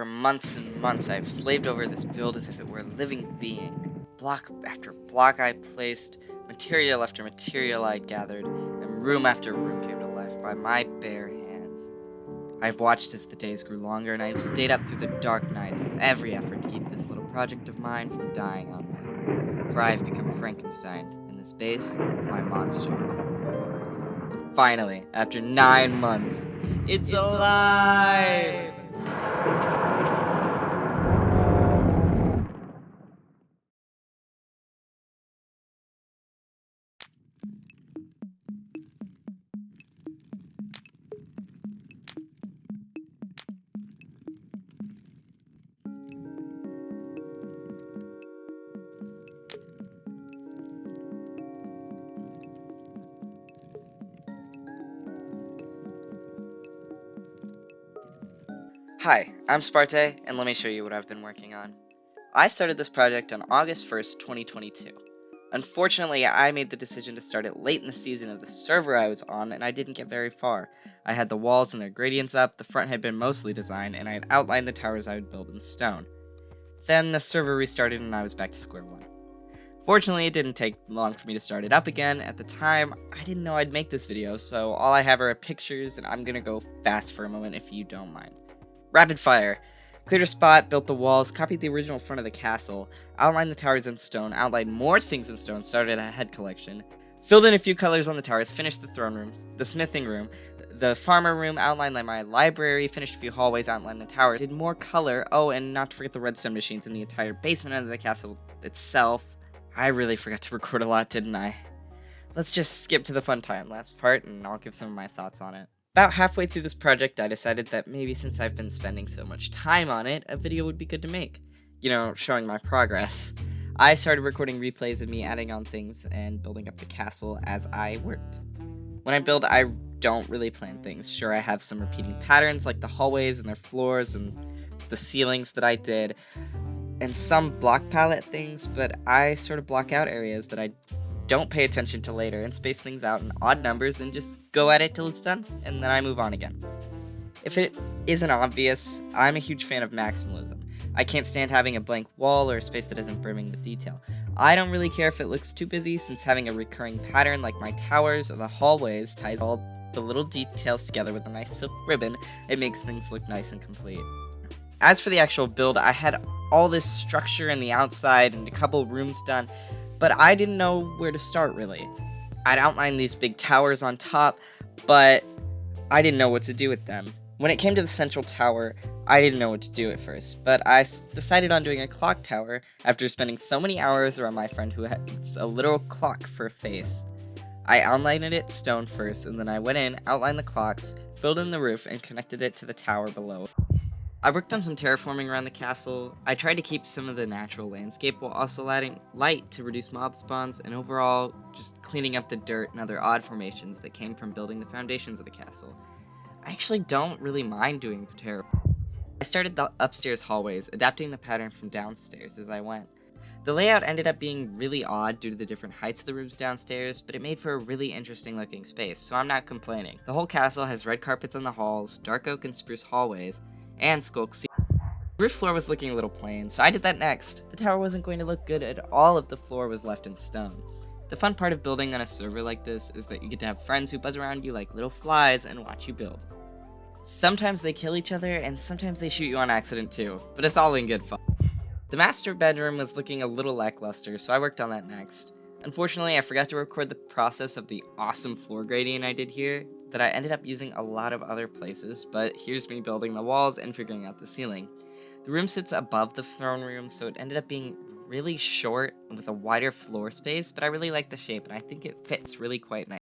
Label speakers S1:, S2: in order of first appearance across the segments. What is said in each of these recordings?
S1: For months and months, I've slaved over this build as if it were a living being. Block after block I placed, material after material I gathered, and room after room came to life by my bare hands. I've watched as the days grew longer, and I've stayed up through the dark nights with every effort to keep this little project of mine from dying on me. For I have become Frankenstein, and this base, my monster. And finally, after 9 months, it's alive! Hi, I'm Sparte, and let me show you what I've been working on. I started this project on August 1st, 2022. Unfortunately, I made the decision to start it late in the season of the server I was on, and I didn't get very far. I had the walls and their gradients up, the front had been mostly designed, and I had outlined the towers I would build in stone. Then the server restarted and I was back to square one. Fortunately, it didn't take long for me to start it up again. At the time, I didn't know I'd make this video, so all I have are pictures, and I'm gonna go fast for a moment if you don't mind. Rapid fire. Cleared a spot, built the walls, copied the original front of the castle, outlined the towers in stone, outlined more things in stone, started a head collection, filled in a few colors on the towers, finished the throne rooms, the smithing room, the farmer room, outlined my library, finished a few hallways, outlined the towers, did more color, oh, and not to forget the redstone machines in the entire basement of the castle itself. I really forgot to record a lot, didn't I? Let's just skip to the fun time-lapse part, and I'll give some of my thoughts on it. About halfway through this project, I decided that maybe since I've been spending so much time on it, a video would be good to make. You know, showing my progress. I started recording replays of me adding on things and building up the castle as I worked. When I build, I don't really plan things. Sure, I have some repeating patterns like the hallways and their floors and the ceilings that I did, and some block palette things, but I sort of block out areas that I don't pay attention to later and space things out in odd numbers and just go at it till it's done, and then I move on again. If it isn't obvious, I'm a huge fan of maximalism. I can't stand having a blank wall or a space that isn't brimming with detail. I don't really care if it looks too busy, since having a recurring pattern like my towers or the hallways ties all the little details together with a nice silk ribbon. It makes things look nice and complete. As for the actual build, I had all this structure in the outside and a couple rooms done, but I didn't know where to start, really. I'd outlined these big towers on top, but I didn't know what to do with them. When it came to the central tower, I didn't know what to do at first, but I decided on doing a clock tower after spending so many hours around my friend who had a literal clock for a face. I outlined it stone first, and then I went in, outlined the clocks, filled in the roof, and connected it to the tower below. I worked on some terraforming around the castle. I tried to keep some of the natural landscape while also adding light to reduce mob spawns, and overall just cleaning up the dirt and other odd formations that came from building the foundations of the castle. I actually don't really mind doing terraforming. I started the upstairs hallways, adapting the pattern from downstairs as I went. The layout ended up being really odd due to the different heights of the rooms downstairs, but it made for a really interesting looking space, so I'm not complaining. The whole castle has red carpets on the halls, dark oak and spruce hallways, and skulk ceilings. The roof floor was looking a little plain, so I did that next. The tower wasn't going to look good at all if the floor was left in stone. The fun part of building on a server like this is that you get to have friends who buzz around you like little flies and watch you build. Sometimes they kill each other, and sometimes they shoot you on accident too, but it's all in good fun. The master bedroom was looking a little lackluster, so I worked on that next. Unfortunately, I forgot to record the process of the awesome floor gradient I did here, that I ended up using a lot of other places, but here's me building the walls and figuring out the ceiling. The room sits above the throne room, so it ended up being really short with a wider floor space, but I really like the shape and I think it fits really quite nice.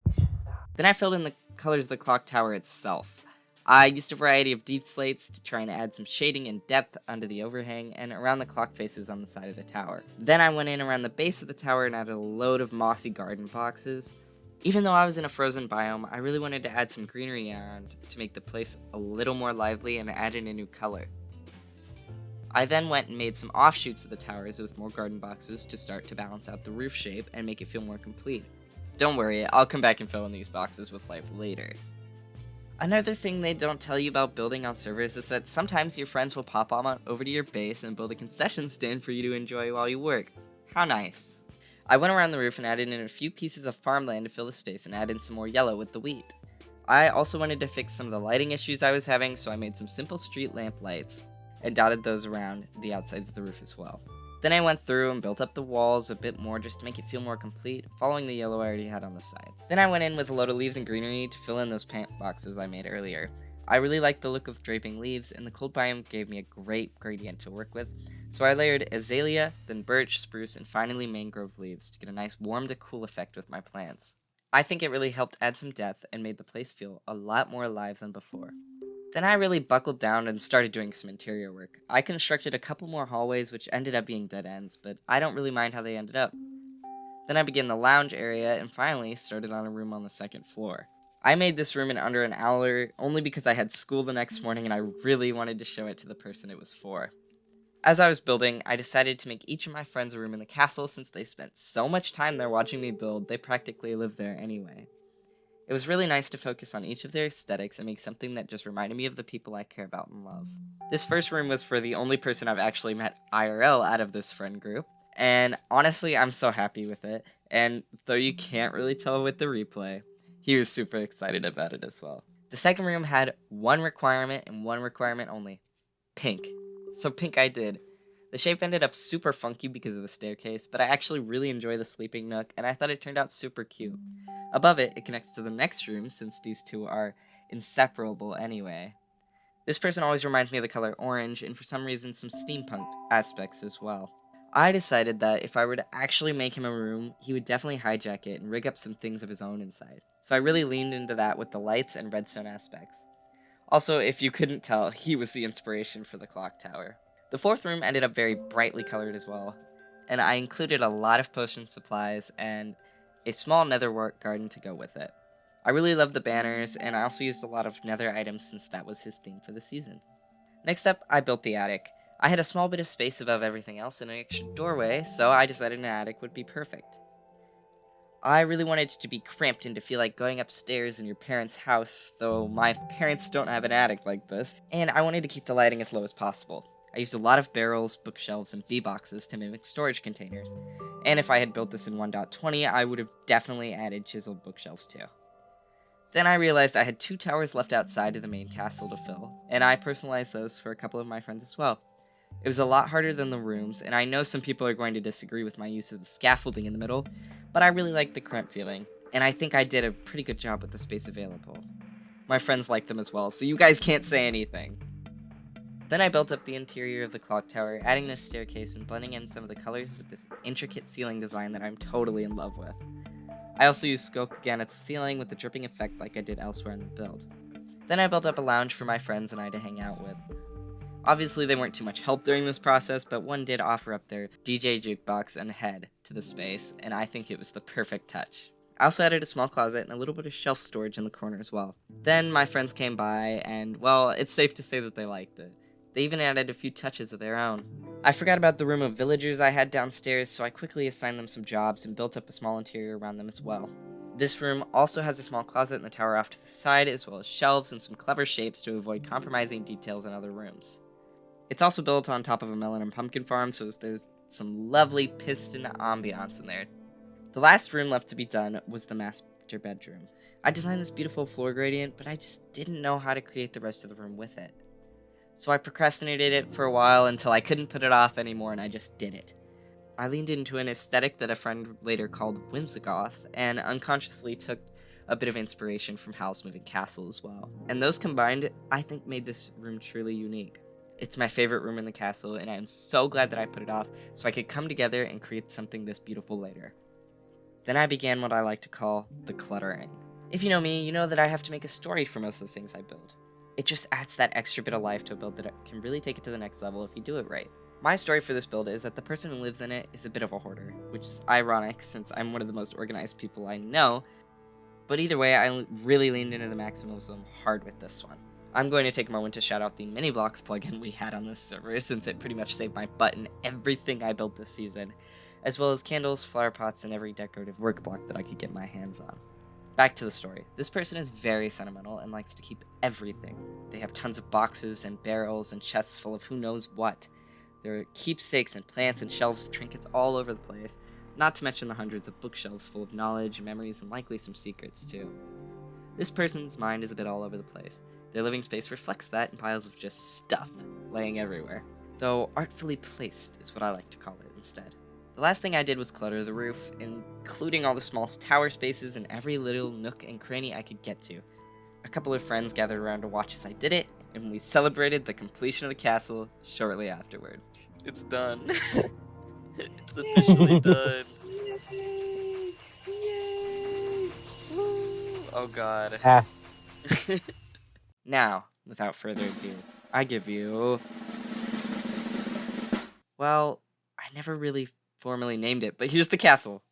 S1: Then I filled in the colors of the clock tower itself. I used a variety of deep slates to try and add some shading and depth under the overhang and around the clock faces on the side of the tower. Then I went in around the base of the tower and added a load of mossy garden boxes. Even though I was in a frozen biome, I really wanted to add some greenery around to make the place a little more lively and add in a new color. I then went and made some offshoots of the towers with more garden boxes to start to balance out the roof shape and make it feel more complete. Don't worry, I'll come back and fill in these boxes with life later. Another thing they don't tell you about building on servers is that sometimes your friends will pop on over to your base and build a concession stand for you to enjoy while you work. How nice. I went around the roof and added in a few pieces of farmland to fill the space and add in some more yellow with the wheat. I also wanted to fix some of the lighting issues I was having, so I made some simple street lamp lights and dotted those around the outsides of the roof as well. Then I went through and built up the walls a bit more just to make it feel more complete, following the yellow I already had on the sides. Then I went in with a load of leaves and greenery to fill in those plant boxes I made earlier. I really liked the look of draping leaves, and the cold biome gave me a great gradient to work with, so I layered azalea, then birch, spruce, and finally mangrove leaves to get a nice warm to cool effect with my plants. I think it really helped add some depth and made the place feel a lot more alive than before. Then I really buckled down and started doing some interior work. I constructed a couple more hallways which ended up being dead ends, but I don't really mind how they ended up. Then I began the lounge area and finally started on a room on the second floor. I made this room in under an hour only because I had school the next morning and I really wanted to show it to the person it was for. As I was building, I decided to make each of my friends a room in the castle since they spent so much time there watching me build, they practically lived there anyway. It was really nice to focus on each of their aesthetics and make something that just reminded me of the people I care about and love. This first room was for the only person I've actually met IRL out of this friend group, and honestly, I'm so happy with it, and though you can't really tell with the replay, he was super excited about it as well. The second room had one requirement and one requirement only: pink. So pink I did. The shape ended up super funky because of the staircase, but I actually really enjoy the sleeping nook, and I thought it turned out super cute. Above it, it connects to the next room since these two are inseparable anyway. This person always reminds me of the color orange, and for some reason some steampunk aspects as well. I decided that if I were to actually make him a room, he would definitely hijack it and rig up some things of his own inside. So I really leaned into that with the lights and redstone aspects. Also, if you couldn't tell, he was the inspiration for the clock tower. The fourth room ended up very brightly colored as well, and I included a lot of potion supplies and a small nether garden to go with it. I really loved the banners, and I also used a lot of nether items since that was his theme for the season. Next up, I built the attic. I had a small bit of space above everything else and an extra doorway, so I decided an attic would be perfect. I really wanted it to be cramped and to feel like going upstairs in your parents' house, though my parents don't have an attic like this, and I wanted to keep the lighting as low as possible. I used a lot of barrels, bookshelves, and V-boxes to mimic storage containers, and if I had built this in 1.20, I would have definitely added chiseled bookshelves too. Then I realized I had 2 towers left outside of the main castle to fill, and I personalized those for a couple of my friends as well. It was a lot harder than the rooms, and I know some people are going to disagree with my use of the scaffolding in the middle, but I really liked the cramped feeling, and I think I did a pretty good job with the space available. My friends liked them as well, so you guys can't say anything. Then I built up the interior of the clock tower, adding this staircase and blending in some of the colors with this intricate ceiling design that I'm totally in love with. I also used smoke again at the ceiling with the dripping effect like I did elsewhere in the build. Then I built up a lounge for my friends and I to hang out with. Obviously they weren't too much help during this process, but one did offer up their DJ jukebox and head to the space, and I think it was the perfect touch. I also added a small closet and a little bit of shelf storage in the corner as well. Then my friends came by, and well, it's safe to say that they liked it. They even added a few touches of their own. I forgot about the room of villagers I had downstairs, so I quickly assigned them some jobs and built up a small interior around them as well. This room also has a small closet in the tower off to the side, as well as shelves and some clever shapes to avoid compromising details in other rooms. It's also built on top of a melon and pumpkin farm, so there's some lovely piston ambiance in there. The last room left to be done was the master bedroom. I designed this beautiful floor gradient, but I just didn't know how to create the rest of the room with it. So I procrastinated it for a while until I couldn't put it off anymore and I just did it. I leaned into an aesthetic that a friend later called whimsigoth, and unconsciously took a bit of inspiration from Howl's Moving Castle as well. And those combined, I think, made this room truly unique. It's my favorite room in the castle, and I am so glad that I put it off so I could come together and create something this beautiful later. Then I began what I like to call the cluttering. If you know me, you know that I have to make a story for most of the things I build. It just adds that extra bit of life to a build that can really take it to the next level if you do it right. My story for this build is that the person who lives in it is a bit of a hoarder, which is ironic since I'm one of the most organized people I know, but either way, I really leaned into the maximalism hard with this one. I'm going to take a moment to shout out the mini blocks plugin we had on this server, since it pretty much saved my butt in everything I built this season, as well as candles, flower pots, and every decorative work block that I could get my hands on. Back to the story. This person is very sentimental and likes to keep everything. They have tons of boxes and barrels and chests full of who knows what. There are keepsakes and plants and shelves of trinkets all over the place, not to mention the hundreds of bookshelves full of knowledge, memories, and likely some secrets too. This person's mind is a bit all over the place. Their living space reflects that in piles of just stuff laying everywhere, though artfully placed is what I like to call it instead. The last thing I did was clutter the roof, including all the small tower spaces and every little nook and cranny I could get to. A couple of friends gathered around to watch as I did it, and we celebrated the completion of the castle shortly afterward. It's done. It's officially done. Yay! Yay! Woo! Oh god.
S2: Ah,
S1: Now, without further ado, I give you... Well, I never really formally named it, but here's the castle.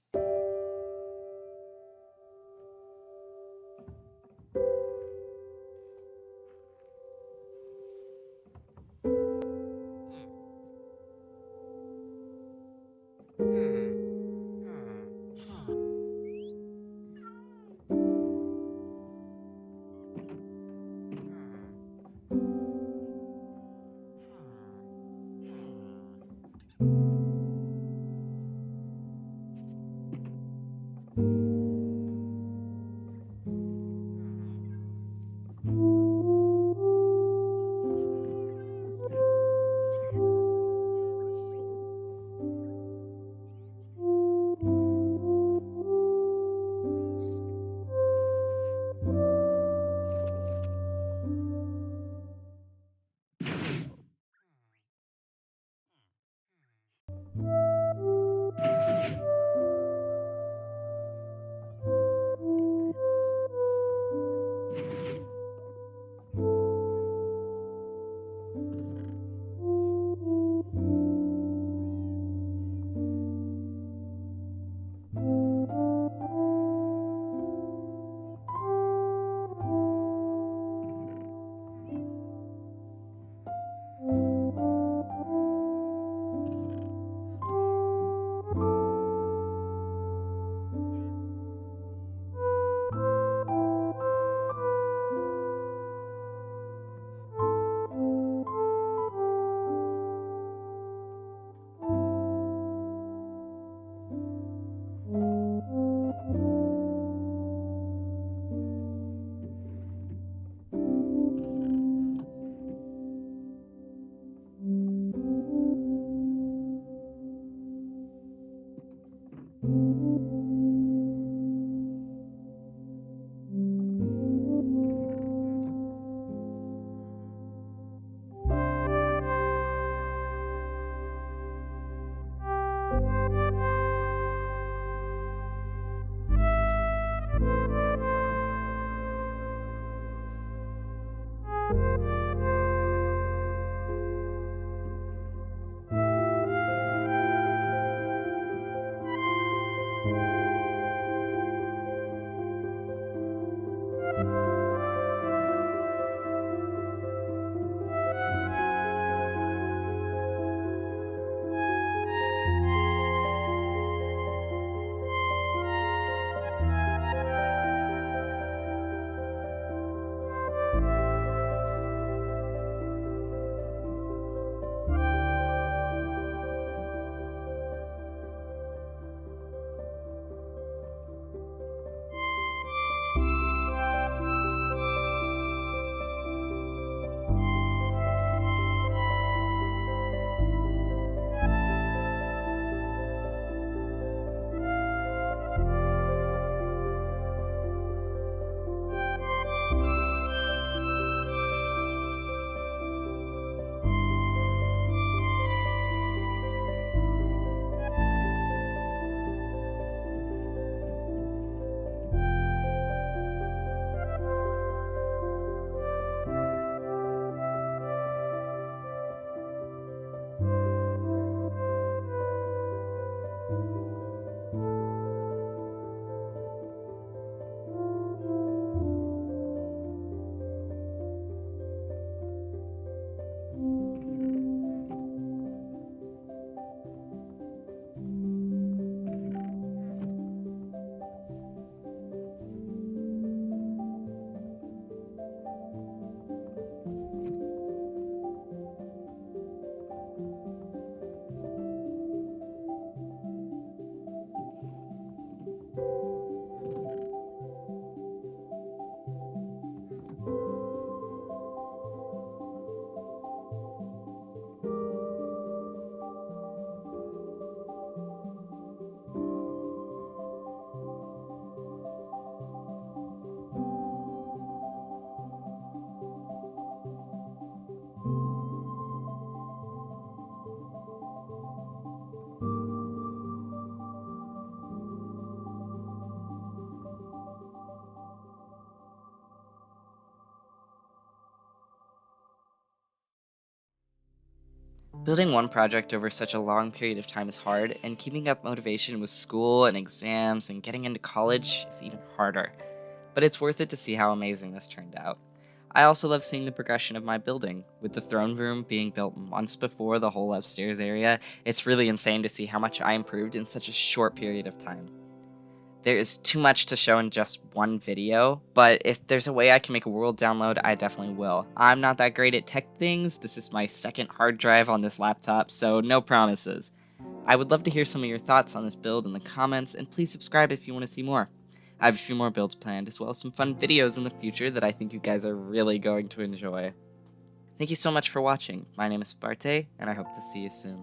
S1: Building one project over such a long period of time is hard, and keeping up motivation with school and exams and getting into college is even harder. But it's worth it to see how amazing this turned out. I also love seeing the progression of my building. With the throne room being built months before the whole upstairs area, it's really insane to see how much I improved in such a short period of time. There is too much to show in just one video, but if there's a way I can make a world download, I definitely will. I'm not that great at tech things, this is my second hard drive on this laptop, so no promises. I would love to hear some of your thoughts on this build in the comments, and please subscribe if you want to see more. I have a few more builds planned, as well as some fun videos in the future that I think you guys are really going to enjoy. Thank you so much for watching. My name is Sparte, and I hope to see you soon.